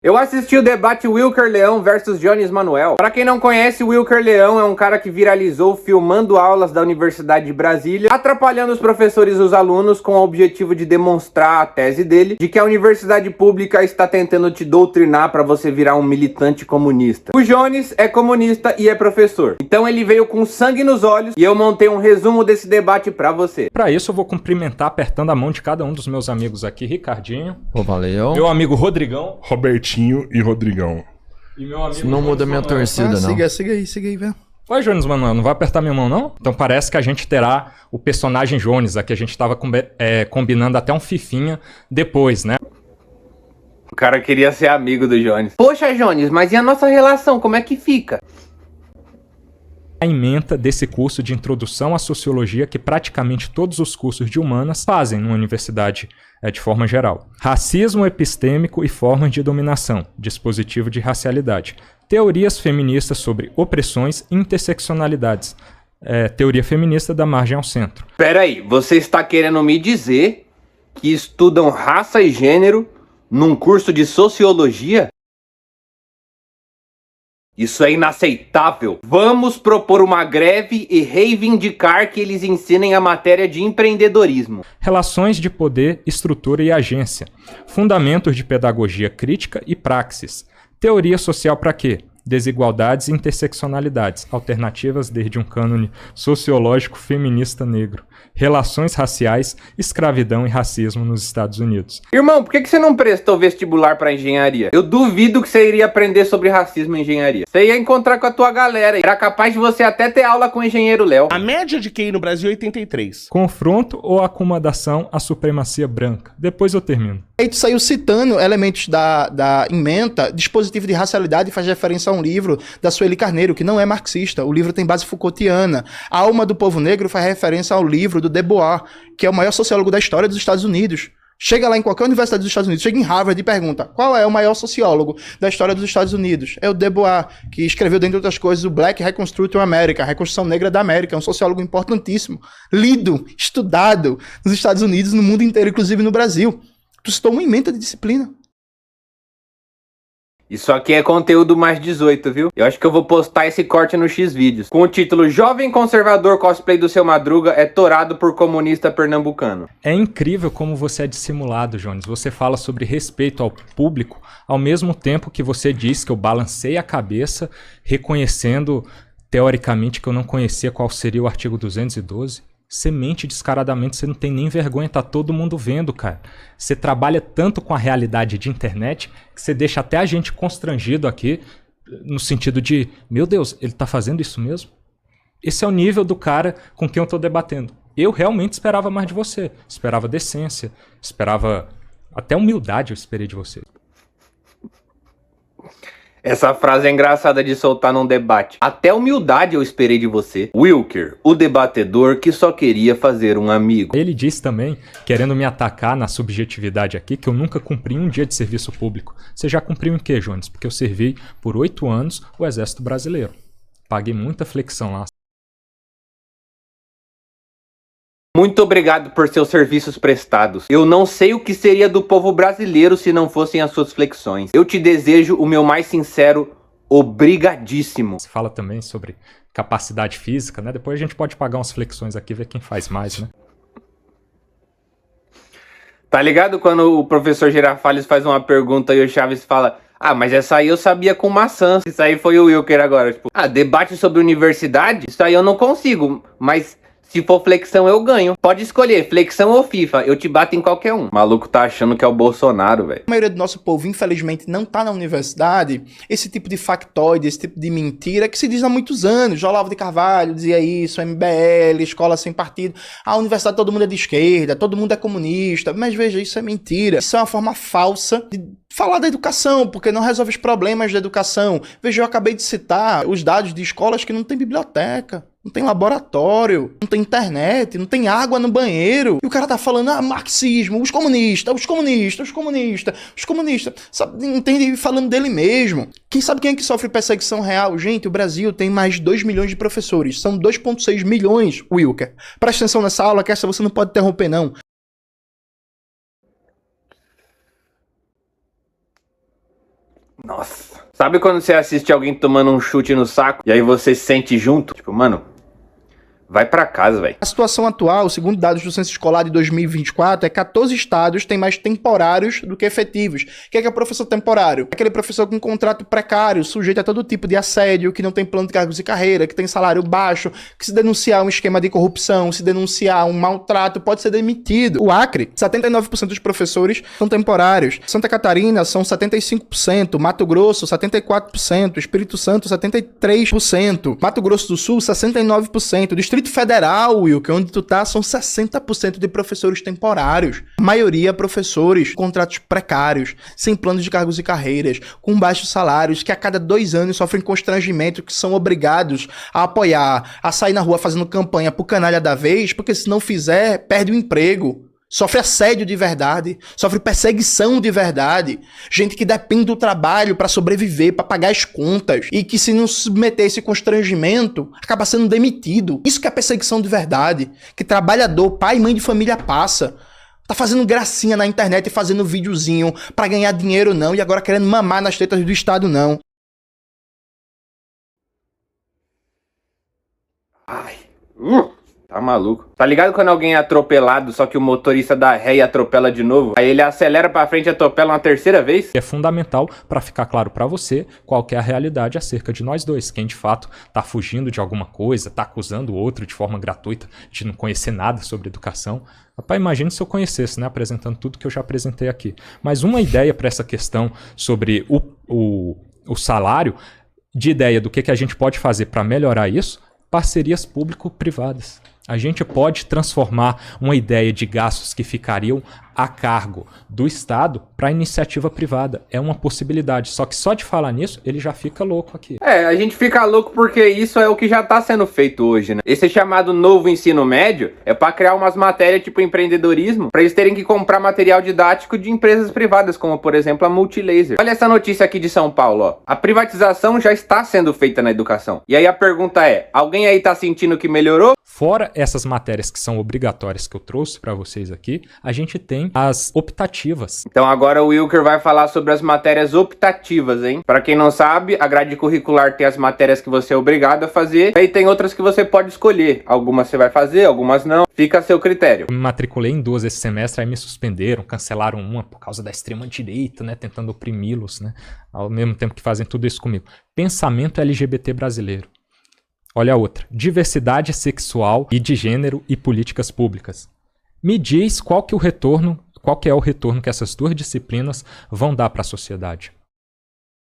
Eu assisti o debate Wilker Leão versus Jones Manuel. Para quem não conhece, o Wilker Leão é um cara que viralizou filmando aulas da Universidade de Brasília, atrapalhando os professores e os alunos com o objetivo de demonstrar a tese dele de que a universidade pública está tentando te doutrinar para você virar um militante comunista. O Jones é comunista e é professor. Então ele veio com sangue nos olhos e eu montei um resumo desse debate para você. Para isso eu vou cumprimentar apertando a mão de cada um dos meus amigos aqui, Ricardinho. Pô, valeu. Meu amigo Rodrigão. Robertinho e Rodrigão. E meu amigo Não muda minha torcida, não. Siga aí, velho. Oi, Jones Manuel, não vai apertar minha mão, não? Então parece que a gente terá o personagem Jones, aqui a gente tava combinando até um fifinha depois, né? O cara queria ser amigo do Jones. Poxa, Jones, mas e a nossa relação, como é que fica? A ementa desse curso de introdução à sociologia que praticamente todos os cursos de humanas fazem numa universidade de forma geral. Racismo epistêmico e formas de dominação, dispositivo de racialidade. Teorias feministas sobre opressões e interseccionalidades. Teoria feminista da margem ao centro. Peraí, você está querendo me dizer que estudam raça e gênero num curso de sociologia? Isso é inaceitável. Vamos propor uma greve e reivindicar que eles ensinem a matéria de empreendedorismo. Relações de poder, estrutura e agência. Fundamentos de pedagogia crítica e praxis. Teoria social para quê? Desigualdades e interseccionalidades. Alternativas desde um cânone sociológico feminista negro. Relações raciais, escravidão e racismo nos Estados Unidos. Irmão, por que você não prestou vestibular pra engenharia? Eu duvido que você iria aprender sobre racismo em engenharia. Você ia encontrar com a tua galera. Era capaz de você até ter aula com o engenheiro Léo. A média de QI no Brasil é 83. Confronto ou acomodação à supremacia branca. Depois eu termino. Aí tu saiu citando elementos da ementa, dispositivo de racialidade, e faz referência a um livro da Sueli Carneiro, que não é marxista. O livro tem base Foucaultiana. A Alma do Povo Negro faz referência ao livro do Debois, que é o maior sociólogo da história dos Estados Unidos. Chega lá em qualquer universidade dos Estados Unidos, chega em Harvard e pergunta: qual é o maior sociólogo da história dos Estados Unidos? É o Debois, que escreveu, dentre outras coisas, o Black Reconstruction America, a Reconstrução Negra da América. É um sociólogo importantíssimo, lido, estudado nos Estados Unidos, no mundo inteiro, inclusive no Brasil. Tu citou uma ementa de disciplina. Isso aqui é conteúdo mais 18, viu? Eu acho que eu vou postar esse corte no Xvideos. Com o título Jovem Conservador Cosplay do Seu Madruga é torado por comunista pernambucano. É incrível como você é dissimulado, Jones. Você fala sobre respeito ao público, ao mesmo tempo que você diz que eu balancei a cabeça, reconhecendo, teoricamente, que eu não conhecia qual seria o artigo 212. Você mente descaradamente, você não tem nem vergonha, tá todo mundo vendo, cara. Você trabalha tanto com a realidade de internet que você deixa até a gente constrangido aqui, no sentido de, meu Deus, ele tá fazendo isso mesmo? Esse é o nível do cara com quem eu tô debatendo. Eu realmente esperava mais de você, esperava decência, esperava até humildade, eu esperei de você. Essa frase é engraçada de soltar num debate. Até humildade eu esperei de você. Wilker, o debatedor que só queria fazer um amigo. Ele disse também, querendo me atacar na subjetividade aqui, que eu nunca cumpri um dia de serviço público. Você já cumpriu em quê, Jones? Porque eu servi por 8 anos o Exército Brasileiro. Paguei muita flexão lá. Muito obrigado por seus serviços prestados. Eu não sei o que seria do povo brasileiro se não fossem as suas flexões. Eu te desejo o meu mais sincero obrigadíssimo. Você fala também sobre capacidade física, né? Depois a gente pode pagar umas flexões aqui e ver quem faz mais, né? Tá ligado quando o professor Girafales faz uma pergunta e o Chaves fala: ah, mas essa aí eu sabia com maçã. Isso aí foi o Wilker agora. Tipo, debate sobre universidade? Isso aí eu não consigo, mas se for flexão, eu ganho. Pode escolher, flexão ou FIFA. Eu te bato em qualquer um. O maluco tá achando que é o Bolsonaro, velho. A maioria do nosso povo, infelizmente, não tá na universidade. Esse tipo de factoide, esse tipo de mentira que se diz há muitos anos. Olavo de Carvalho dizia isso, MBL, escola sem partido. A universidade todo mundo é de esquerda, todo mundo é comunista. Mas veja, isso é mentira. Isso é uma forma falsa de falar da educação, porque não resolve os problemas da educação. Veja, eu acabei de citar os dados de escolas que não tem biblioteca, não tem laboratório, não tem internet, não tem água no banheiro. E o cara tá falando, marxismo, os comunistas. Sabe, entende? Falando dele mesmo. Quem sabe quem é que sofre perseguição real? Gente, o Brasil tem mais de 2 milhões de professores. São 2,6 milhões, Wilker. Presta atenção nessa aula, que essa você não pode interromper, não. Nossa. Sabe quando você assiste alguém tomando um chute no saco e aí você se sente junto? Tipo, mano, vai pra casa, velho. A situação atual, segundo dados do Censo Escolar de 2024, é que 14 estados têm mais temporários do que efetivos. O que é professor temporário? É aquele professor com contrato precário, sujeito a todo tipo de assédio, que não tem plano de cargos e carreira, que tem salário baixo, que se denunciar um esquema de corrupção, se denunciar um maltrato, pode ser demitido. O Acre, 79% dos professores são temporários. Santa Catarina são 75%, Mato Grosso, 74%, Espírito Santo, 73%, Mato Grosso do Sul, 69%, Distrito Federal, Will, que é onde tu tá, são 60% de professores temporários. A maioria professores com contratos precários, sem planos de cargos e carreiras, com baixos salários, que a cada 2 anos sofrem constrangimento, que são obrigados a apoiar, a sair na rua fazendo campanha pro canalha da vez, porque se não fizer, perde o emprego. Sofre assédio de verdade, sofre perseguição de verdade, gente que depende do trabalho para sobreviver, para pagar as contas, e que se não submeter a esse constrangimento, acaba sendo demitido. Isso que é perseguição de verdade, que trabalhador, pai e mãe de família passa. Tá fazendo gracinha na internet e fazendo videozinho para ganhar dinheiro não, e agora querendo mamar nas tetas do Estado não. Ai. Tá maluco. Tá ligado quando alguém é atropelado, só que o motorista dá ré e atropela de novo? Aí ele acelera pra frente e atropela uma terceira vez? É fundamental para ficar claro para você qual que é a realidade acerca de nós dois. Quem de fato tá fugindo de alguma coisa, tá acusando o outro de forma gratuita de não conhecer nada sobre educação. Rapaz, imagine se eu conhecesse, né? Apresentando tudo que eu já apresentei aqui. Mas uma ideia para essa questão sobre o salário, de ideia do que a gente pode fazer para melhorar isso, parcerias público-privadas. A gente pode transformar uma ideia de gastos que ficariam a cargo do Estado para iniciativa privada. É uma possibilidade. Só que só de falar nisso, ele já fica louco aqui. A gente fica louco porque isso é o que já tá sendo feito hoje, né? Esse chamado novo ensino médio é para criar umas matérias tipo empreendedorismo, para eles terem que comprar material didático de empresas privadas, como por exemplo a Multilaser. Olha essa notícia aqui de São Paulo, ó. A privatização já está sendo feita na educação. E aí a pergunta é, alguém aí tá sentindo que melhorou? Fora essas matérias que são obrigatórias que eu trouxe para vocês aqui, a gente tem as optativas. Então agora o Wilker vai falar sobre as matérias optativas, hein? Para quem não sabe, a grade curricular tem as matérias que você é obrigado a fazer, aí tem outras que você pode escolher. Algumas você vai fazer, algumas não. Fica a seu critério. Eu me matriculei em 2 esse semestre, aí me suspenderam, cancelaram uma por causa da extrema-direita, né? Tentando oprimi-los, né? Ao mesmo tempo que fazem tudo isso comigo. Pensamento LGBT brasileiro. Olha a outra. Diversidade sexual e de gênero e políticas públicas. Me diz qual que é o retorno que essas 2 disciplinas vão dar para a sociedade.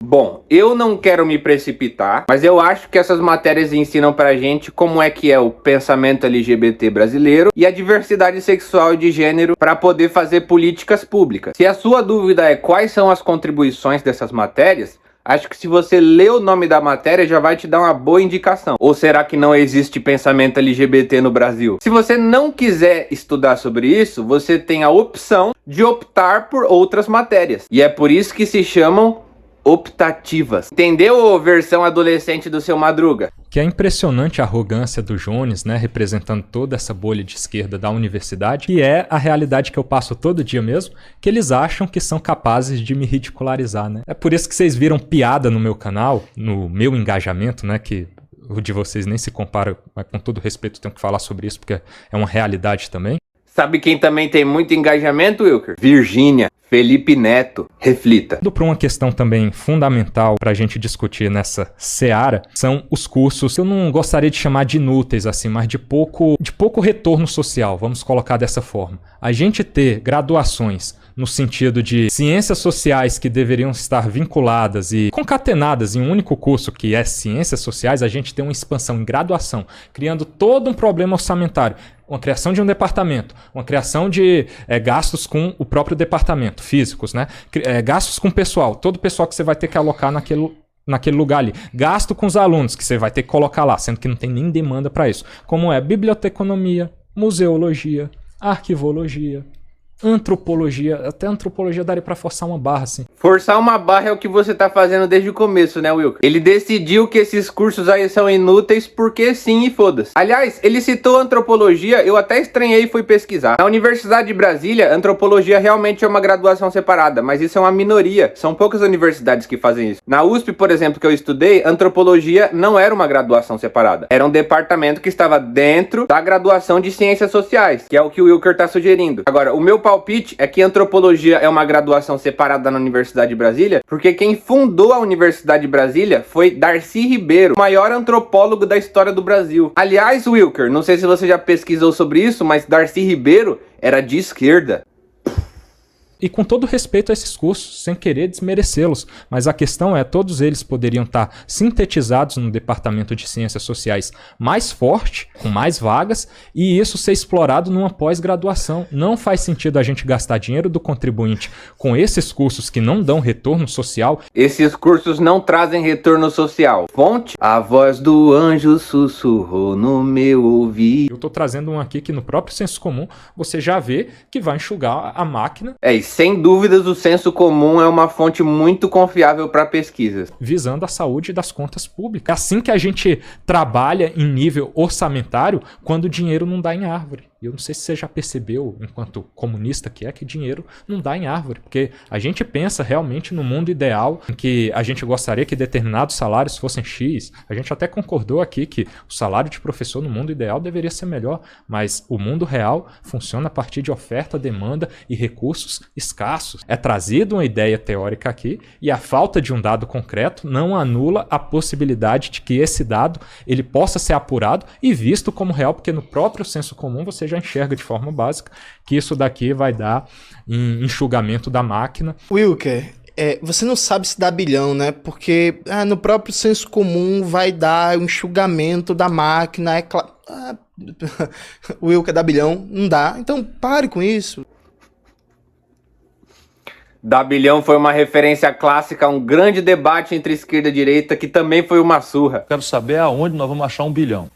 Bom, eu não quero me precipitar, mas eu acho que essas matérias ensinam pra gente como é que é o pensamento LGBT brasileiro e a diversidade sexual e de gênero para poder fazer políticas públicas. Se a sua dúvida é quais são as contribuições dessas matérias, acho que se você ler o nome da matéria já vai te dar uma boa indicação. Ou será que não existe pensamento LGBT no Brasil? Se você não quiser estudar sobre isso, você tem a opção de optar por outras matérias. E é por isso que se chamam optativas. Entendeu, versão adolescente do seu Madruga? Que é impressionante a arrogância do Jones, né, representando toda essa bolha de esquerda da universidade, que é a realidade que eu passo todo dia mesmo, que eles acham que são capazes de me ridicularizar, né? É por isso que vocês viram piada no meu canal, no meu engajamento, né, que o de vocês nem se compara, mas com todo respeito tenho que falar sobre isso, porque é uma realidade também. Sabe quem também tem muito engajamento, Wilker? Virgínia. Felipe Neto, reflita. Para uma questão também fundamental para a gente discutir nessa seara, são os cursos que eu não gostaria de chamar de inúteis, assim, mas de pouco retorno social, vamos colocar dessa forma. A gente ter graduações no sentido de ciências sociais que deveriam estar vinculadas e concatenadas em um único curso, que é ciências sociais, a gente tem uma expansão em graduação, criando todo um problema orçamentário. Uma criação de um departamento, uma criação de gastos com o próprio departamento, físicos, né? Gastos com o pessoal, todo o pessoal que você vai ter que alocar naquele lugar ali. Gasto com os alunos, que você vai ter que colocar lá, sendo que não tem nem demanda para isso. Como é biblioteconomia, museologia, arquivologia, antropologia, até antropologia daria pra forçar uma barra, assim. Forçar uma barra é o que você tá fazendo desde o começo, né, Wilker? Ele decidiu que esses cursos aí são inúteis porque sim e foda-se. Aliás, ele citou antropologia, eu até estranhei e fui pesquisar. Na Universidade de Brasília, antropologia realmente é uma graduação separada, mas isso é uma minoria. São poucas universidades que fazem isso. Na USP, por exemplo, que eu estudei, antropologia não era uma graduação separada. Era um departamento que estava dentro da graduação de ciências sociais, que é o que o Wilker tá sugerindo. Agora, o meu palpite é que antropologia é uma graduação separada na Universidade de Brasília, porque quem fundou a Universidade de Brasília foi Darcy Ribeiro, o maior antropólogo da história do Brasil. Aliás, Wilker, não sei se você já pesquisou sobre isso, mas Darcy Ribeiro era de esquerda. E com todo respeito a esses cursos, sem querer desmerecê-los, mas a questão é, todos eles poderiam estar sintetizados no departamento de ciências sociais mais forte, com mais vagas, e isso ser explorado numa pós-graduação. Não faz sentido a gente gastar dinheiro do contribuinte com esses cursos que não dão retorno social. Esses cursos não trazem retorno social. Fonte: a voz do anjo sussurrou no meu ouvido. Eu estou trazendo um aqui que no próprio senso comum você já vê que vai enxugar a máquina. E sem dúvidas o senso comum é uma fonte muito confiável para pesquisas. Visando a saúde das contas públicas. É assim que a gente trabalha em nível orçamentário quando o dinheiro não dá em árvore. E eu não sei se você já percebeu, enquanto comunista que dinheiro não dá em árvore. Porque a gente pensa realmente no mundo ideal, em que a gente gostaria que determinados salários fossem X. A gente até concordou aqui que o salário de professor no mundo ideal deveria ser melhor. Mas o mundo real funciona a partir de oferta, demanda e recursos escassos. É trazido uma ideia teórica aqui e a falta de um dado concreto não anula a possibilidade de que esse dado ele possa ser apurado e visto como real, porque no próprio senso comum você já enxerga de forma básica que isso daqui vai dar enxugamento da máquina. Wilker, você não sabe se dá bilhão, né? Porque no próprio senso comum vai dar o enxugamento da máquina, é claro. O Wilker dá bilhão, não dá. Então pare com isso. Dabilhão foi uma referência clássica a um grande debate entre esquerda e direita, que também foi uma surra. Quero saber aonde nós vamos achar 1 bilhão.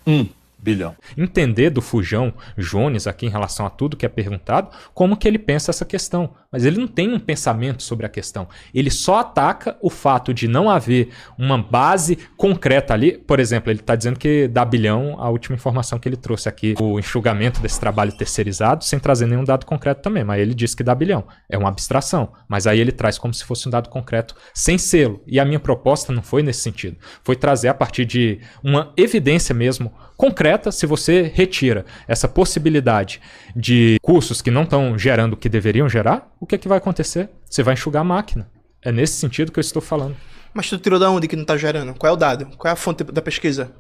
Bilhão. Entender do Fujão Jones aqui em relação a tudo que é perguntado, como que ele pensa essa questão. Mas ele não tem um pensamento sobre a questão. Ele só ataca o fato de não haver uma base concreta ali. Por exemplo, ele está dizendo que dá bilhão, a última informação que ele trouxe aqui, o enxugamento desse trabalho terceirizado, sem trazer nenhum dado concreto também. Mas ele diz que dá bilhão. É uma abstração. Mas aí ele traz como se fosse um dado concreto sem selo. E a minha proposta não foi nesse sentido. Foi trazer a partir de uma evidência mesmo concreta. Se você retira essa possibilidade de cursos que não estão gerando o que deveriam gerar, o que é que vai acontecer? Você vai enxugar a máquina. É nesse sentido que eu estou falando. Mas tu tirou da onde que não tá gerando? Qual é o dado? Qual é a fonte da pesquisa?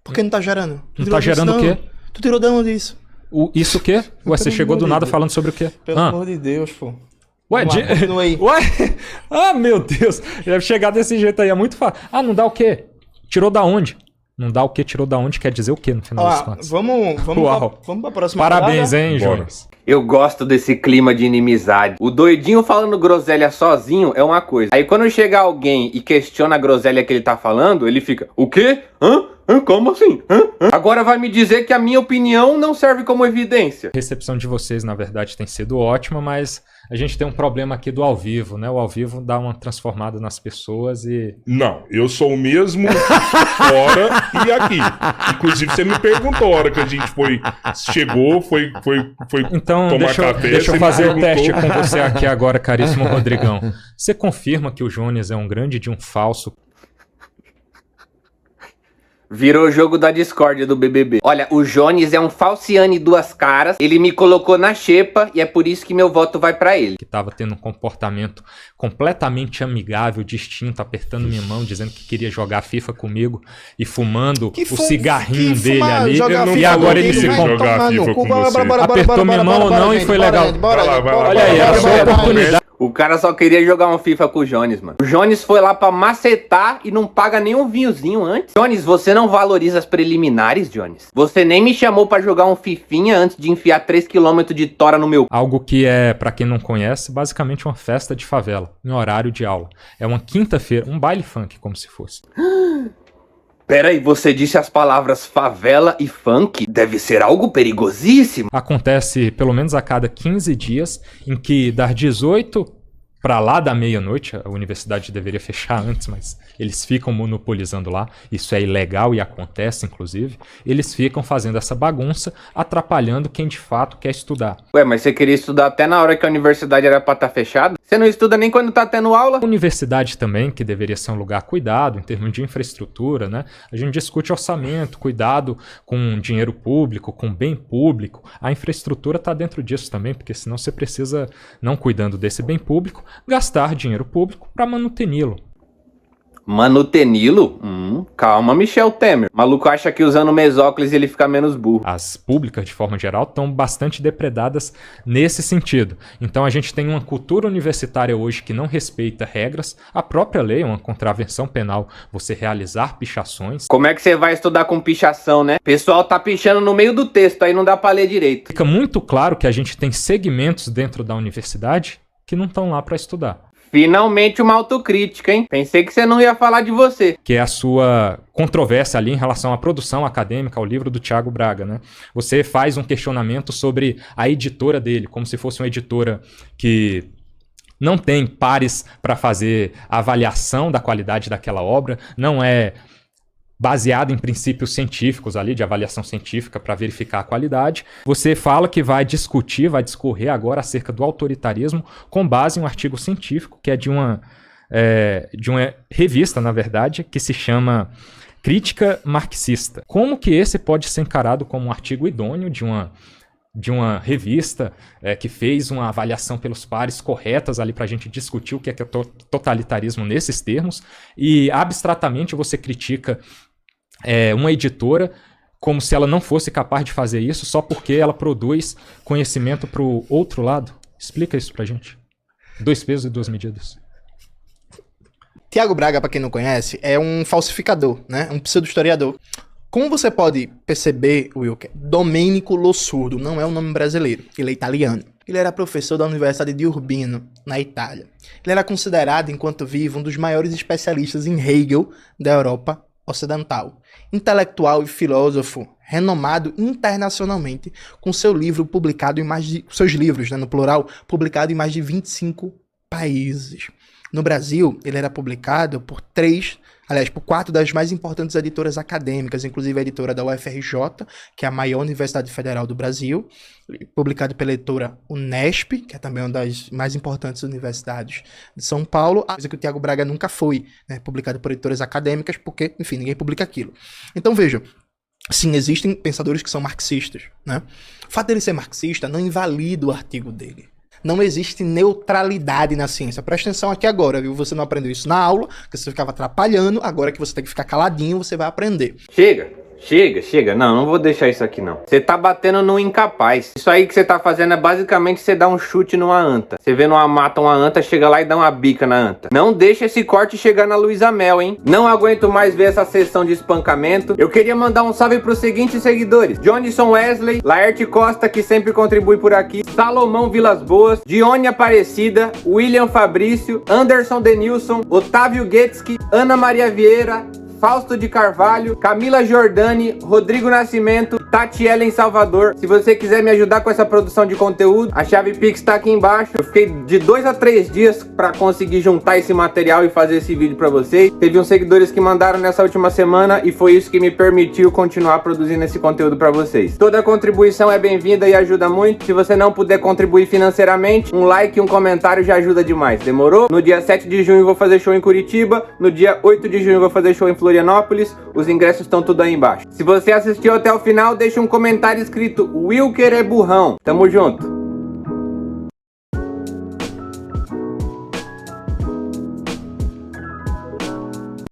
Por que não tá gerando? Não tá gerando o quê? Tu tirou da onde isso? Isso o quê? Ué, você chegou do nada falando sobre o quê? Pelo amor de Deus, pô. Ué, Ué? Ah, meu Deus. Deve chegar desse jeito aí, é muito fácil. Ah, não dá o quê? Tirou da onde? Não dá o que, tirou da onde, quer dizer o que no final das contas? Vamos pra próxima Parabéns, parada. hein, Jonas? Eu gosto desse clima de inimizade. O doidinho falando groselha sozinho é uma coisa. Aí quando chega alguém e questiona a groselha que ele tá falando, ele fica, o quê? Como assim? Agora vai me dizer que a minha opinião não serve como evidência. A recepção de vocês, na verdade, tem sido ótima, mas a gente tem um problema aqui do ao vivo, né? O ao vivo dá uma transformada nas pessoas e... Não, eu sou o mesmo fora e aqui. Inclusive, você me perguntou a hora que a gente chegou, foi então, tomar café. Deixa eu você fazer me o teste perguntou. com você aqui agora, caríssimo Rodrigão. Você confirma que o Jones é um grande de um falso? Virou jogo da discórdia do BBB. Olha, o Jones é um falciane duas caras. Ele me colocou na xepa e é por isso que meu voto vai pra ele. Que tava tendo um comportamento completamente amigável, distinto, apertando minha mão, dizendo que queria jogar FIFA comigo e fumando o cigarrinho dele ali. E agora ele se jogar FIFA com você. apertou minha mão ou não e foi legal. Olha aí, a sua oportunidade. O cara só queria jogar um FIFA com o Jones, mano. O Jones foi lá pra macetar e não paga nem um vinhozinho antes. Jones, você não valoriza as preliminares, Jones? Você nem me chamou pra jogar um fifinha antes de enfiar 3 km de tora no meu... Algo que é, pra quem não conhece, basicamente uma festa de favela, em horário de aula. É uma quinta-feira, um baile funk, como se fosse. Peraí, você disse as palavras favela e funk? Deve ser algo perigosíssimo. Acontece pelo menos a cada 15 dias, em que das 18 para lá da meia-noite, a universidade deveria fechar antes, mas eles ficam monopolizando lá, isso é ilegal e acontece, inclusive, eles ficam fazendo essa bagunça, atrapalhando quem de fato quer estudar. Ué, mas você queria estudar até na hora que a universidade era pra estar fechada? Você não estuda nem quando tá tendo aula? A universidade também, que deveria ser um lugar cuidado em termos de infraestrutura, né? A gente discute orçamento, cuidado com dinheiro público, com bem público. A infraestrutura está dentro disso também, porque senão você precisa, não cuidando desse bem público, gastar dinheiro público para manuteni-lo. Manutenilo? Calma, Michel Temer. O maluco acha que usando mesóclise ele fica menos burro. As públicas, de forma geral, estão bastante depredadas nesse sentido. Então a gente tem uma cultura universitária hoje que não respeita regras. A própria lei é uma contravenção penal você realizar pichações. Como é que você vai estudar com pichação, né? O pessoal tá pichando no meio do texto, aí não dá pra ler direito. Fica muito claro que a gente tem segmentos dentro da universidade que não estão lá para estudar. Finalmente uma autocrítica, hein? Pensei que você não ia falar de você. Que é a sua controvérsia ali em relação à produção acadêmica, ao livro do Thiago Braga, né? Você faz um questionamento sobre a editora dele, como se fosse uma editora que não tem pares para fazer a avaliação da qualidade daquela obra, não é baseado em princípios científicos ali, de avaliação científica para verificar a qualidade. Você fala que vai discutir, vai discorrer agora acerca do autoritarismo com base em um artigo científico que é de uma revista, na verdade, que se chama Crítica Marxista. Como que esse pode ser encarado como um artigo idôneo de uma revista que fez uma avaliação pelos pares corretas ali para a gente discutir o que é totalitarismo nesses termos, e abstratamente você critica uma editora como se ela não fosse capaz de fazer isso só porque ela produz conhecimento para o outro lado? Explica isso para a gente. 2 pesos e 2 medidas. Thiago Braga, para quem não conhece, é um falsificador, né? Um pseudo-historiador. Como você pode perceber, Wilker, Domenico Lossurdo não é um nome brasileiro, ele é italiano. Ele era professor da Universidade de Urbino, na Itália. Ele era considerado, enquanto vivo, um dos maiores especialistas em Hegel da Europa Ocidental. Intelectual e filósofo renomado internacionalmente, com seu livro publicado em mais de... seus livros, né, no plural, publicado em mais de 25 países. No Brasil, ele era publicado por 4 das mais importantes editoras acadêmicas, inclusive a editora da UFRJ, que é a maior universidade federal do Brasil, publicado pela editora Unesp, que é também uma das mais importantes universidades de São Paulo, coisa que o Thiago Braga nunca foi, né, publicado por editoras acadêmicas, porque, enfim, ninguém publica aquilo. Então, veja, sim, existem pensadores que são marxistas, né? O fato dele ser marxista não invalida o artigo dele. Não existe neutralidade na ciência. Presta atenção aqui agora, viu? Você não aprendeu isso na aula, porque você ficava atrapalhando. Agora que você tem que ficar caladinho, você vai aprender. Chega. Não vou deixar isso aqui não. Você tá batendo no incapaz. Isso aí que você tá fazendo é basicamente você dar um chute numa anta. Você vê numa mata uma anta, chega lá e dá uma bica na anta. Não deixa esse corte chegar na Luísa Mel, hein? Não aguento mais ver essa sessão de espancamento. Eu queria mandar um salve pros seguintes seguidores: Johnson Wesley, Laerte Costa, que sempre contribui por aqui, Salomão Vilas Boas, Dione Aparecida, William Fabrício, Anderson Denilson, Otávio Guetzky, Ana Maria Vieira, Fausto de Carvalho, Camila Jordani, Rodrigo Nascimento, Tati Ellen Salvador. Se você quiser me ajudar com essa produção de conteúdo, a chave Pix tá aqui embaixo. Eu fiquei de 2 a 3 dias para conseguir juntar esse material e fazer esse vídeo para vocês. Teve uns seguidores que mandaram nessa última semana e foi isso que me permitiu continuar produzindo esse conteúdo para vocês. Toda contribuição é bem-vinda e ajuda muito. Se você não puder contribuir financeiramente, um like e um comentário já ajuda demais. Demorou? No dia 7 de junho eu vou fazer show em Curitiba. No dia 8 de junho eu vou fazer show em Florianópolis. Os ingressos estão tudo aí embaixo. Se você assistiu até o final, deixa um comentário escrito: Wilker é burrão. Tamo junto.